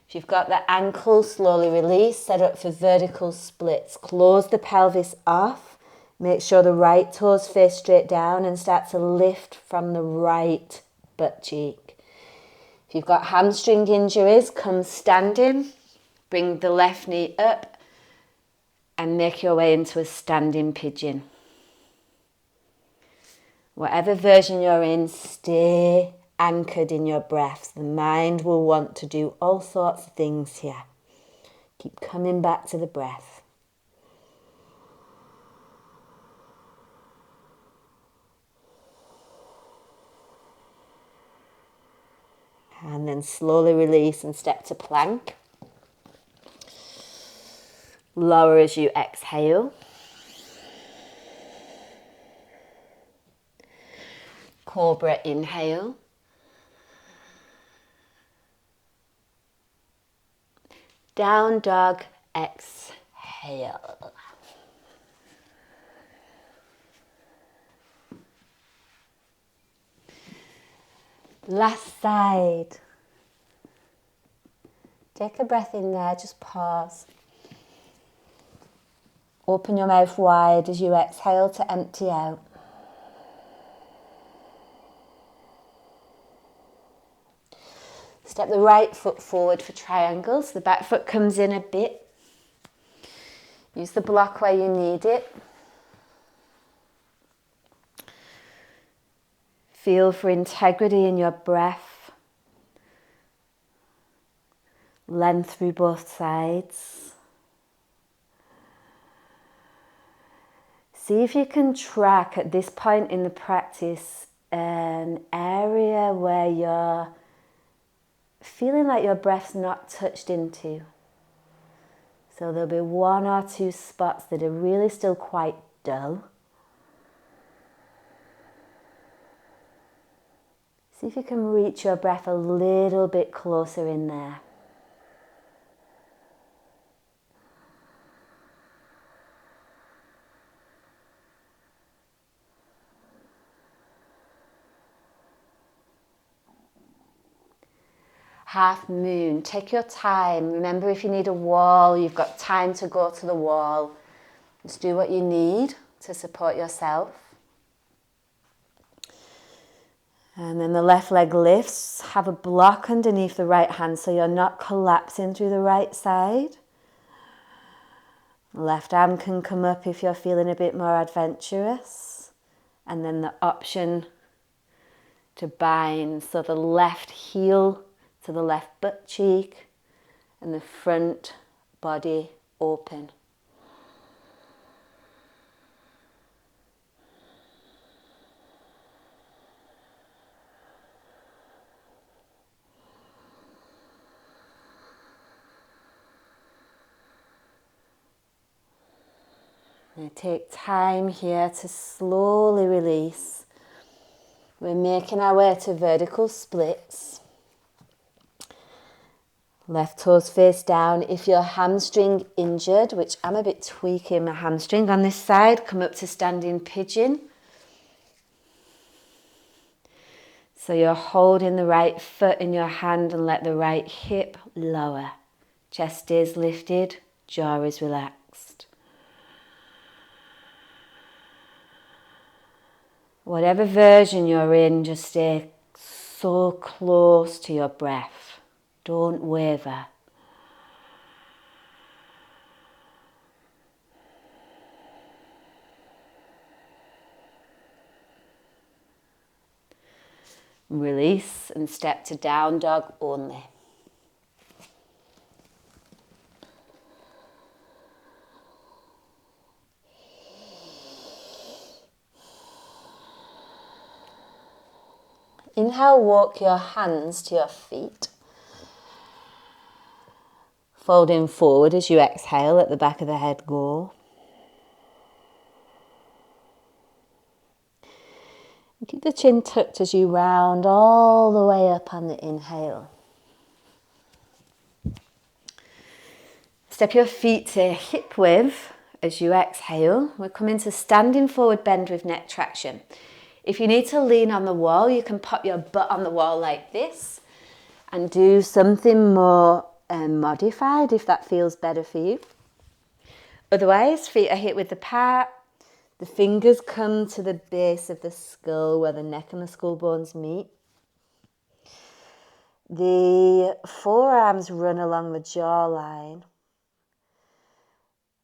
If you've got the ankle, slowly release, set up for vertical splits. Close the pelvis off, make sure the right toes face straight down and start to lift from the right butt cheek. If you've got hamstring injuries, come standing, bring the left knee up and make your way into a standing pigeon. Whatever version you're in, stay anchored in your breaths. The mind will want to do all sorts of things here. Keep coming back to the breath. And then slowly release and step to plank. Lower as you exhale. Cobra inhale. Down dog exhale. Last side. Take a breath in there, just pause. Open your mouth wide as you exhale to empty out. Step the right foot forward for triangles. The back foot comes in a bit. Use the block where you need it. Feel for integrity in your breath. Length through both sides. See if you can track at this point in the practice an area where you're feeling like your breath's not touched into. So there'll be one or two spots that are really still quite dull. See if you can reach your breath a little bit closer in there. Half moon, take your time. Remember, if you need a wall, you've got time to go to the wall. Just do what you need to support yourself. And then the left leg lifts. Have a block underneath the right hand so you're not collapsing through the right side. Left arm can come up if you're feeling a bit more adventurous. And then the option to bind. So the left heel to the left butt cheek and the front body open. Now take time here to slowly release. We're making our way to vertical splits. Left toes face down. If your hamstring injured, which I'm a bit tweaking my hamstring on this side, come up to standing pigeon. So you're holding the right foot in your hand and let the right hip lower. Chest is lifted, jaw is relaxed. Whatever version you're in, just stay so close to your breath. Don't waver. Release and step to down dog only. Inhale, walk your hands to your feet. Folding forward as you exhale, let the back of the head go. Keep the chin tucked as you round all the way up on the inhale. Step your feet to hip width as you exhale. We're coming to standing forward bend with neck traction. If you need to lean on the wall, you can pop your butt on the wall like this and do something more modified if that feels better for you. Otherwise, feet are hip width apart. The fingers come to the base of the skull where the neck and the skull bones meet. The forearms run along the jawline.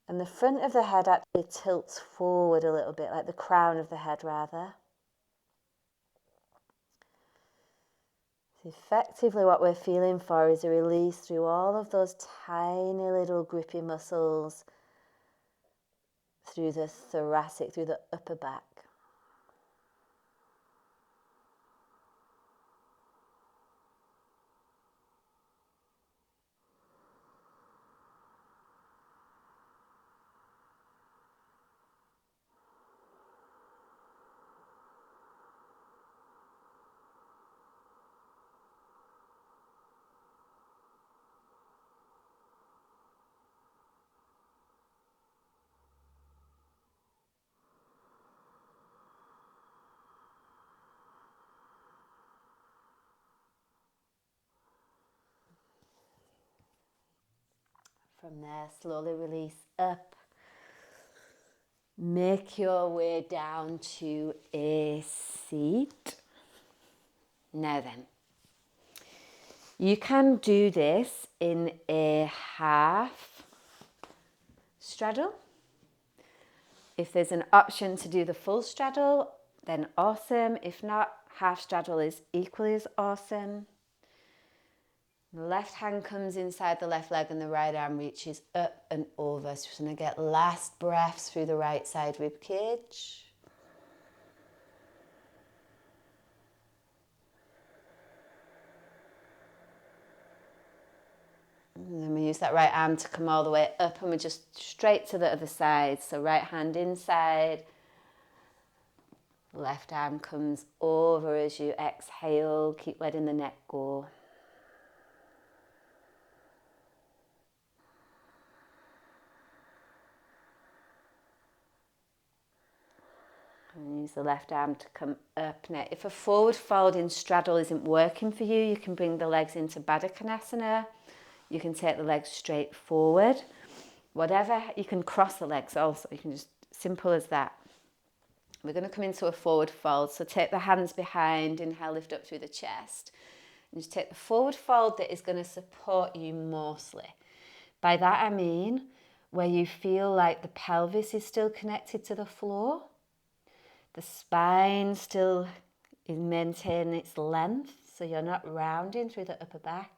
And the front of the head actually tilts forward a little bit, like the crown of the head rather. So effectively what we're feeling for is a release through all of those tiny little grippy muscles through the thoracic, through the upper back. From there, slowly release up. Make your way down to a seat. Now then, you can do this in a half straddle. If there's an option to do the full straddle, then awesome. If not, half straddle is equally as awesome. The left hand comes inside the left leg and the right arm reaches up and over. So we're going to get last breaths through the right side rib cage. And then we use that right arm to come all the way up and we're just straight to the other side. So right hand inside. Left arm comes over as you exhale. Keep letting the neck go. And use the left arm to come up. Now, if a forward folding straddle isn't working for you, you can bring the legs into Bakasana. You can take the legs straight forward. Whatever, you can cross the legs also. You can just, simple as that. We're going to come into a forward fold. So take the hands behind, inhale, lift up through the chest. And just take the forward fold that is going to support you mostly. By that I mean where you feel like the pelvis is still connected to the floor. The spine still is maintaining its length, so you're not rounding through the upper back.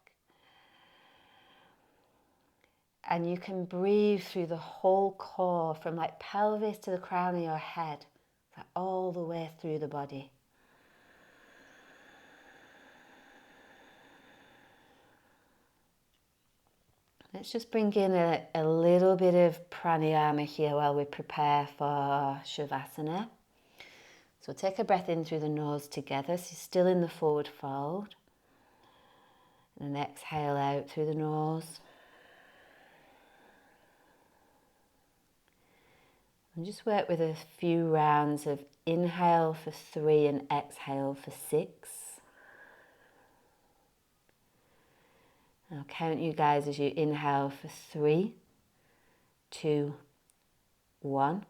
And you can breathe through the whole core, from like pelvis to the crown of your head, like all the way through the body. Let's just bring in a little bit of pranayama here while we prepare for Shavasana. So take a breath in through the nose together, so you're still in the forward fold. And then exhale out through the nose. And just work with a few rounds of inhale for 3 and exhale for 6. I'll count you guys as you inhale for 3, 2, 1.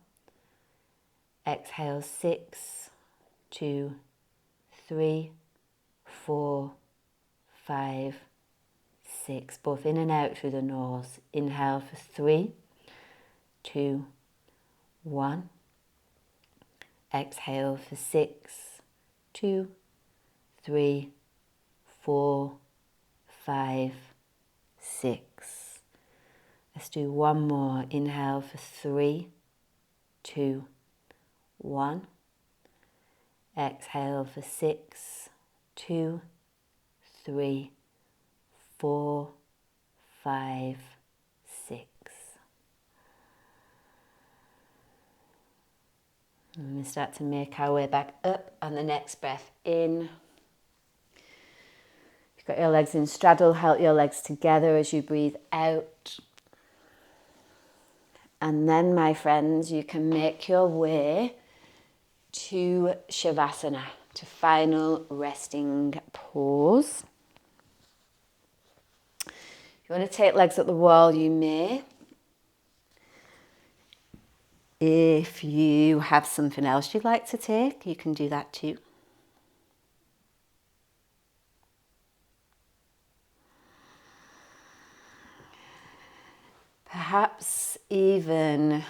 Exhale 6, 2, 3, 4, 5, 6. Both in and out through the nose. Inhale for 3, 2, 1. Exhale for 6, 2, 3, 4, 5, 6. Let's do one more. Inhale for 3, 2, 1. Exhale for 6, 2, 3, 4, 5, 6. And we start to make our way back up on the next breath in. You've got your legs in straddle, help your legs together as you breathe out. And then, my friends, you can make your way to Shavasana, to final resting pose. If you want to take legs up the wall, you may. If you have something else you'd like to take, you can do that too. Perhaps even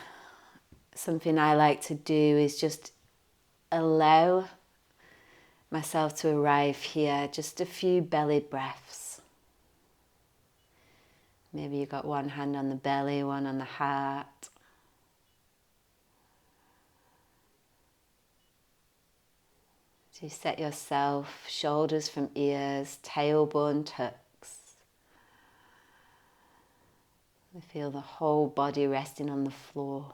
something I like to do is just allow myself to arrive here, just a few belly breaths. Maybe you've got one hand on the belly, one on the heart. So you set yourself, shoulders from ears, tailbone tucks. You feel the whole body resting on the floor.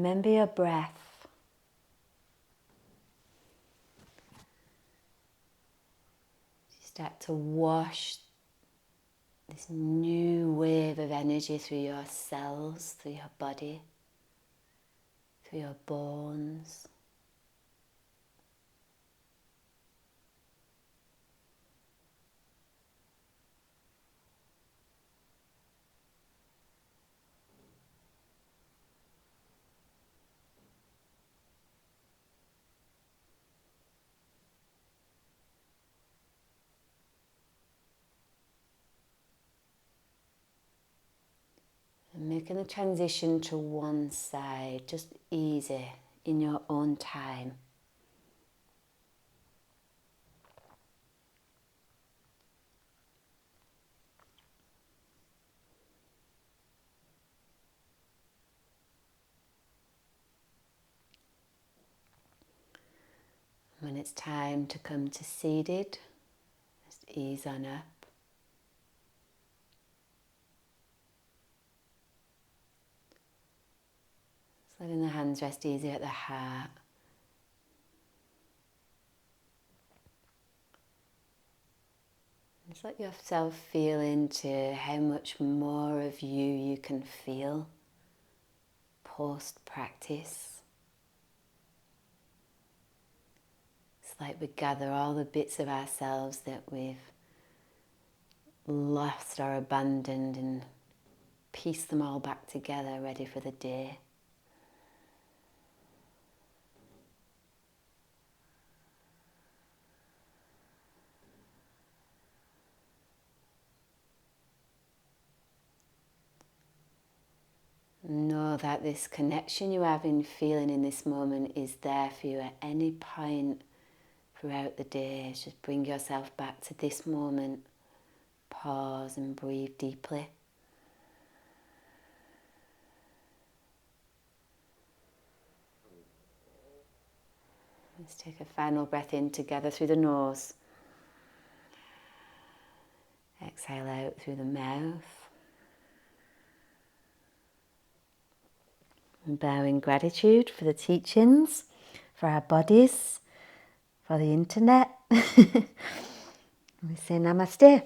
remember your breath. You start to wash this new wave of energy through your cells, through your body, through your bones. And making the transition to one side, just easy in your own time. When it's time to come to seated, just ease on up. Just letting the hands rest easy at the heart. Just let yourself feel into how much more of you can feel post-practice. It's like we gather all the bits of ourselves that we've lost or abandoned and piece them all back together, ready for the day. Know that this connection you have in feeling in this moment is there for you at any point throughout the day. Just bring yourself back to this moment. Pause and breathe deeply. Let's take a final breath in together through the nose. Exhale out through the mouth. And bow in gratitude for the teachings, for our bodies, for the internet. We say namaste.